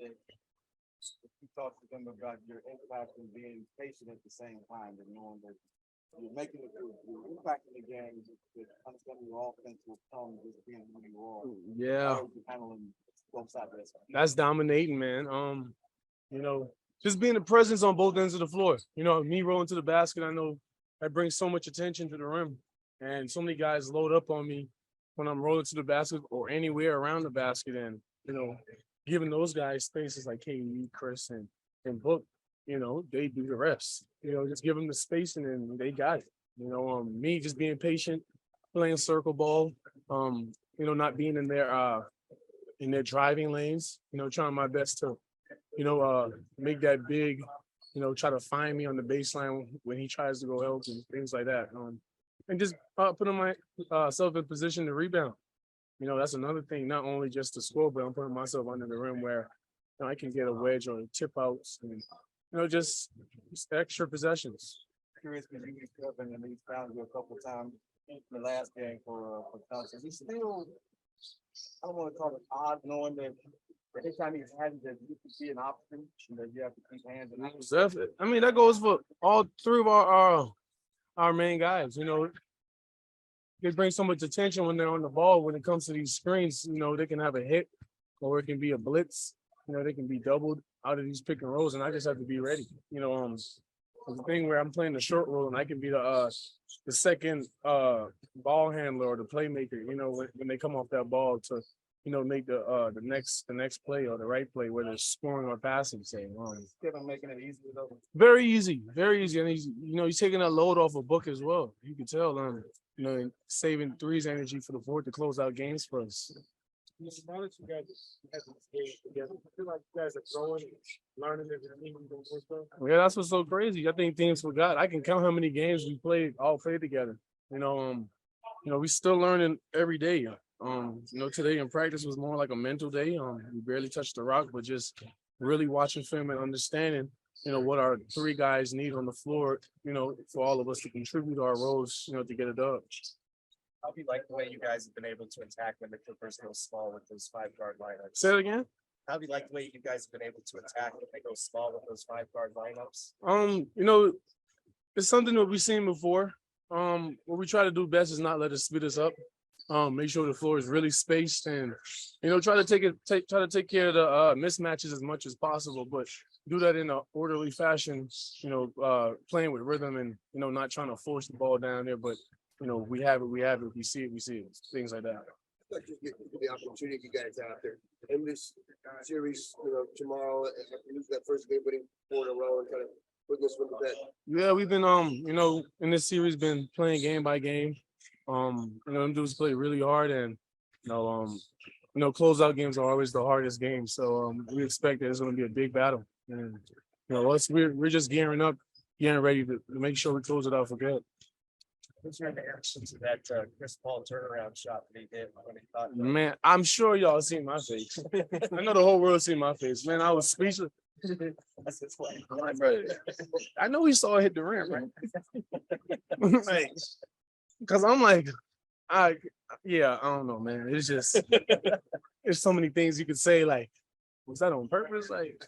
You talk to them about your impact and being patient at the same time, and knowing that you're making it, you're impacting the game, with understanding your offense will come just being who you are. Yeah, How are you handling both sides of this? that's dominating, man. You know, just being a presence on both ends of the floor. You know, me rolling to the basket, I know that brings so much attention to the rim. And so many guys load up on me when I'm rolling to the basket or anywhere around the basket. And, you know, giving those guys spaces like KD, Chris, and Book, you know, they do the rest. You know, just give them the space and then they got it. You know, me just being patient, playing circle ball, you know, not being in their driving lanes, you know, trying my best to make that big, you know, try to find me on the baseline when he tries to go help and things like that. And just putting myself in position to rebound. You know, that's another thing, not only just to score, but I'm putting myself under the rim where you know, I can get a wedge or tip outs and, you know, just extra possessions. Curious because you Kevin and he's found you a couple times in the last game for Thompson. He's still, I don't want to call it odd, knowing that every time he's had that you can see an option and that you have to keep hands in. Definitely. I mean, that goes for all three of our main guys. You know, they bring so much attention when they're on the ball. When it comes to these screens, you know, they can have a hit or it can be a blitz. You know, they can be doubled out of these pick and rolls, and I just have to be ready. You know, the thing where I'm playing the short roll and I can be the second ball handler or the playmaker. You know, when they come off that ball to, you know, make the next play or the right play, whether it's scoring or passing. So, Kevin making it easy though. very easy, and he's taking that load off a Book as well. You can tell, you know, saving threes energy for the board to close out games for us. Now that you guys have this game together, I feel like you guys are growing, learning as a team. Yeah, that's what's so crazy. I think teams forgot. I can count how many games we played together. You know, we still learning every day. You know, today in practice was more like a mental day. We barely touched the rock, but just really watching film and understanding, you know, what our three guys need on the floor, you know, for all of us to contribute to our roles, you know, to get it done. How do you like the way you guys have been able to attack when the Clippers go small with those 5-guard lineups? Say it again. How do you like the way you guys have been able to attack when they go small with those 5-guard lineups? You know, it's something that we've seen before. What we try to do best is not let it split us up. Make sure the floor is really spaced and, you know, try to take care of the mismatches as much as possible, but do that in an orderly fashion, you know, playing with rhythm and, you know, not trying to force the ball down there, but, you know, we have it. We see it, things like that. Like just get the opportunity you guys out there in this series, you know, tomorrow after losing that first game, winning 4 in a row and kind of putting this one to bed. Yeah, we've been you know, in this series been playing game by game. You know, them dudes play really hard and you know, closeout games are always the hardest games. So we expect that it's gonna be a big battle. And you know, we're just gearing up, getting ready to make sure we close it out for good. What's your reaction to that Chris Paul turnaround shot that he did when he thought? Man, I'm sure y'all seen my face. I know the whole world seen my face. Man, I was speechless. That's his way. I know he saw it hit the rim, right? Like, because I'm like, I don't know, man. It's just, there's so many things you could say. Like, was that on purpose? Like,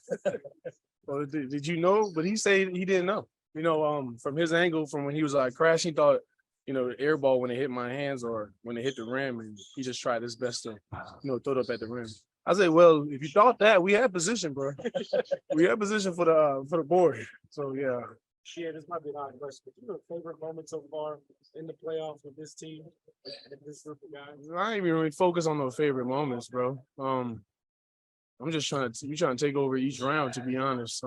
or did you know? But he said he didn't know. You know, from his angle, from when he was like crashing, he thought, you know, the air ball when it hit my hands or when it hit the rim, and he just tried his best to, you know, throw it up at the rim. I said, well, if you thought that, we had position, bro. We had position for the board. So yeah. Yeah, this might be an odd question, but your favorite moment so far in the playoffs with this team, with this group of guys? I ain't even really focus on those favorite moments, bro. I'm just trying to take over each round, to be honest.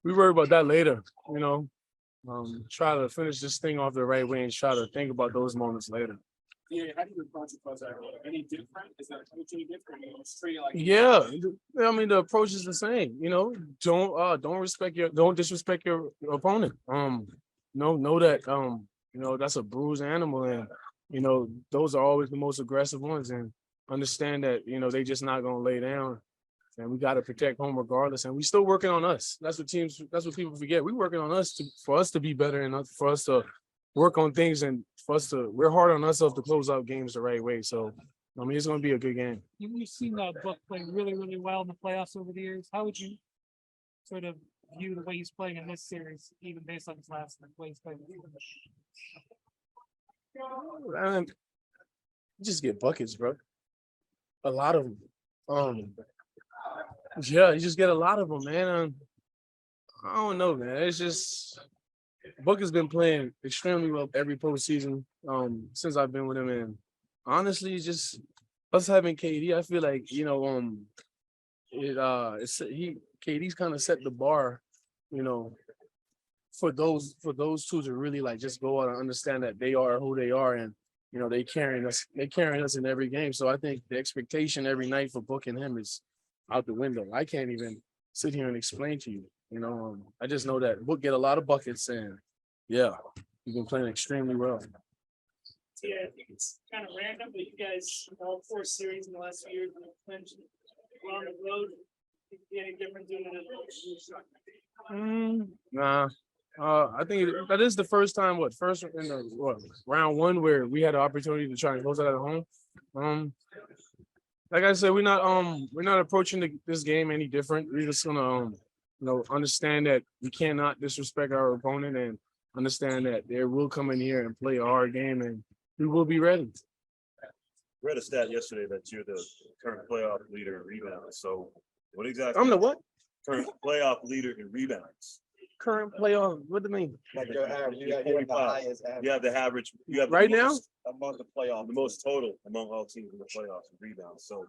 We worry about that later, you know. Try to finish this thing off the right way and try to think about those moments later. Yeah, how do you approach that? Any different? Is that approach any different? You know, straight like Yeah, I mean the approach is the same. You know, don't disrespect your opponent. Know that you know that's a bruised animal, and you know those are always the most aggressive ones, and understand that you know they just not gonna lay down. And we got to protect home regardless. And we still working on us. That's what people forget. We're working on us for us to be better and for us to work on things and for us to, we're hard on ourselves to close out games the right way. So I mean, it's going to be a good game. You've seen Book play really, really well in the playoffs over the years. How would you sort of view the way he's playing in this series, even based on his last way he's playing? Just get buckets, bro. A lot of them. Yeah, you just get a lot of them, man. I don't know, man. It's just Book has been playing extremely well every postseason since I've been with him, and honestly, it's just us having KD. I feel like KD's kind of set the bar, you know, for those two to really like just go out and understand that they are who they are, and they carrying us in every game. So I think the expectation every night for Book and him is out the window. I can't even sit here and explain to you. I just know that Book get a lot of buckets, and yeah, he's been playing extremely well. Yeah, I think it's kind of random, but you guys, all 4 series in the last few years, clinched on the road. Any different doing it at Nah. I think that is the first time. First in the round 1 where we had the opportunity to try and close it at home. Like I said, we're not approaching this game any different. We're just gonna understand that we cannot disrespect our opponent and understand that they will come in here and play a hard game, and we will be ready. Read a stat yesterday that you're the current playoff leader in rebounds. So what exactly? I'm the what? Current playoff leader in rebounds. Current playoff. What do you mean? Like your average, you have the 45. highest average You have the average. You have the Right now? most, among the playoffs. the most total among all teams in the playoffs in rebounds. So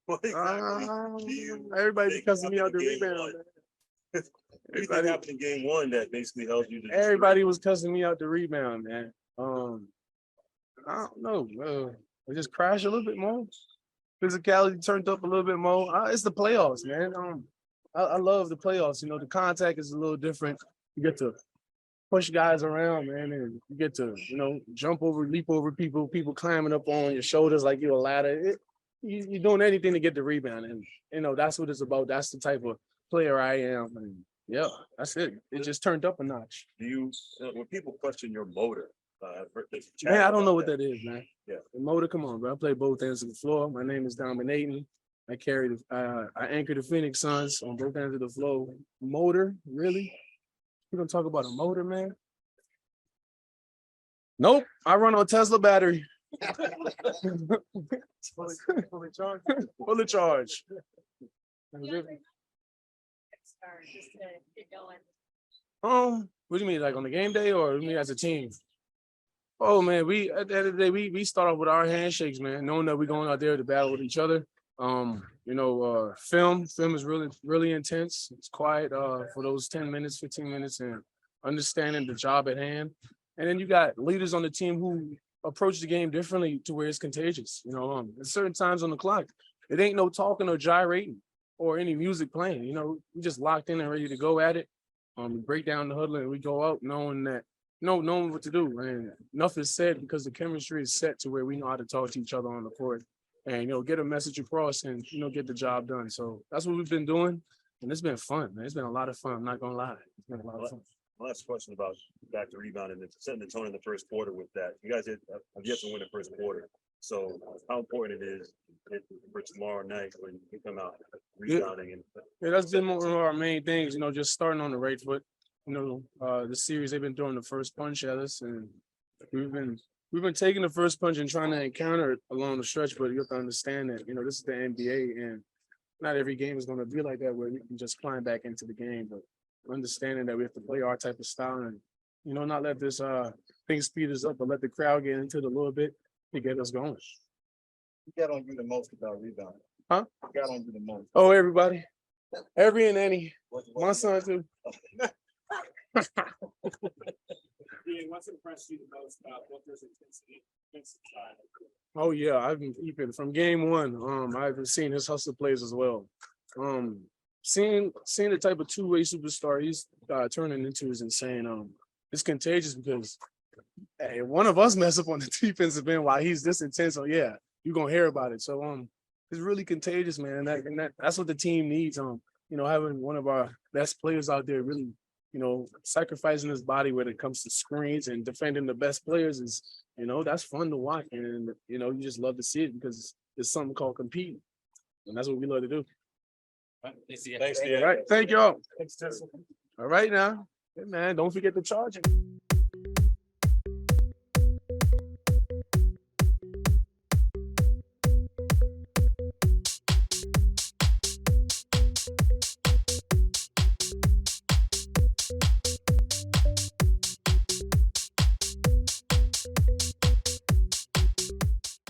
what exactly? Everybody be cussing me out the Game rebound. one. Man. Anything happened in game 1 that basically helped you to Everybody was cussing me out the rebound, man. I don't know. We just crashed a little bit more. Physicality turned up a little bit more. It's the playoffs, man. I love the playoffs. The contact is a little different. You get to push guys around, man, and you get to, jump over, leap over people climbing up on your shoulders like you're a ladder. You're doing anything to get the rebound, and that's what it's about. That's the type of player I am, and yeah, that's it. It just turned up a notch. Do you when people question your motor? Man, I don't know what that is, man. Yeah. The motor, come on, bro. I play both ends of the floor. My name is Deandre Ayton. I anchor the Phoenix Suns on both ends of the floor. Motor, really? You gonna talk about a motor, man? Nope. I run on Tesla battery. fully charged? Fully charged. Just to get going. What do you mean, like on the game day, or you mean as a team? Oh man, we at the end of the day, we start off with our handshakes, man, knowing that we're going out there to battle with each other. Film is really, really intense. It's quiet for those 10 minutes, 15 minutes, and understanding the job at hand. And then you got leaders on the team who approach the game differently to where it's contagious. At certain times on the clock, it ain't no talking or gyrating or any music playing. We just locked in and ready to go at it. We break down the huddle and we go out knowing what to do. And enough is said because the chemistry is set to where we know how to talk to each other on the court and get a message across and get the job done. So that's what we've been doing, and it's been fun, man. It's been a lot of fun. I'm not gonna lie, it's been a lot of fun. Last question about back to rebounding and setting the tone in the first quarter with that. You guys have yet to win the first quarter. So how important it is for tomorrow night when you come out rebounding and that's been one of our main things, just starting on the right foot. The series they've been throwing the first punch at us, and we've been taking the first punch and trying to encounter it along the stretch, but you have to understand that, this is the NBA and not every game is going to be like that where we can just climb back into the game, but understanding that we have to play our type of style and, not let this thing speed us up, but let the crowd get into it a little bit to get us going. Who got on you the most about rebounding? Huh? Who got on you the most? Oh, everybody. Every and any. My son too. What's impressed you the most about Booker's intensity? Oh yeah, I've been keeping from game 1. I've been seeing his hustle plays as well. Seeing the type of two-way superstar he's turning into is insane. It's contagious because hey, one of us mess up on the defensive end while he's this intense. So yeah, you're gonna hear about it. So it's really contagious, man. And that's what the team needs. Having one of our best players out there really you know, sacrificing his body when it comes to screens and defending the best players is, you know, that's fun to watch. And, you know, you just love to see it because it's something called competing. And that's what we love to do. Thanks, All right. Thank y'all. All right now. Hey, man, don't forget to charge it.